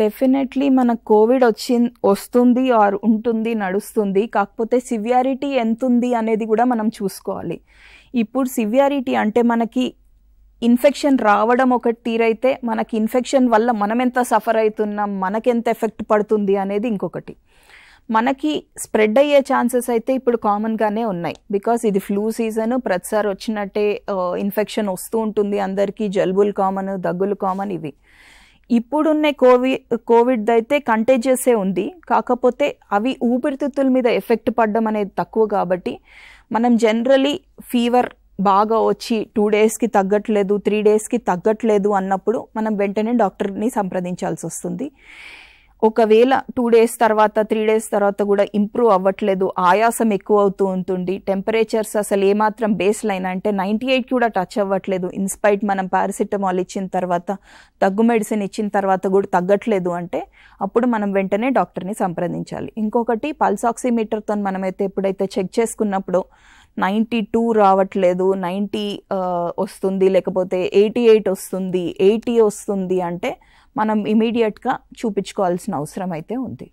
Definitely మన Covid వస్తుంది are ఉంటుంది నడుస్తుంది. కాకపోతే సివియారిటీ ఎంత ఉంది అనేది కూడా మనం చూసుకోవాలి. ఇప్పుడు సివియారిటీ అంటే మనకి ఇన్ఫెక్షన్ రావడం ఒకటి తీరైతే మనకి ఇన్ఫెక్షన్ వల్ల మనం ఎంత సఫర్ అవుతున్నాం, మనకెంత ఎఫెక్ట్ పడుతుంది అనేది ఇంకొకటి. మనకి స్ప్రెడ్ అయ్యే ఛాన్సెస్ అయితే ఇప్పుడు కామన్గానే ఉన్నాయి. బికాస్ ఇది ఫ్లూ సీజన్, ప్రతిసారి వచ్చినట్టే ఇన్ఫెక్షన్ వస్తూ ఉంటుంది అందరికీ. జలుబులు కామన్, దగ్గులు కామన్. ఇవి ఇప్పుడున్న కోవిడ్ అయితే కంటేజియసే ఉంది. కాకపోతే అవి ఊపిరితిత్తుల మీద ఎఫెక్ట్ పడడం అనేది తక్కువ. కాబట్టి మనం జనరలీ ఫీవర్ బాగా వచ్చి 2 డేస్కి తగ్గట్లేదు, 3 డేస్కి తగ్గట్లేదు అన్నప్పుడు మనం వెంటనే డాక్టర్ని సంప్రదించాల్సి వస్తుంది. ఒకవేళ 2 డేస్ తర్వాత 3 డేస్ తర్వాత కూడా ఇంప్రూవ్ అవ్వట్లేదు, ఆయాసం ఎక్కువ అవుతూ ఉంటుంది, టెంపరేచర్స్ అసలు ఏమాత్రం బేస్ లైన్ అంటే 98 కూడా టచ్ అవ్వట్లేదు, ఇన్స్పైట్ మనం పారాసిటమాల్ ఇచ్చిన తర్వాత, దగ్గు మెడిసిన్ ఇచ్చిన తర్వాత కూడా తగ్గట్లేదు అంటే అప్పుడు మనం వెంటనే డాక్టర్ని సంప్రదించాలి. ఇంకొకటి పల్స్ ఆక్సిమీటర్తో మనమైతే ఎప్పుడైతే చెక్ చేసుకున్నప్పుడు 92 రావట్లేదు, 90 వస్తుంది, లేకపోతే 88 వస్తుంది, 80 వస్తుంది అంటే మనం ఇమీడియట్గా చూపించుకోవాల్సిన అవసరం అయితే ఉంది.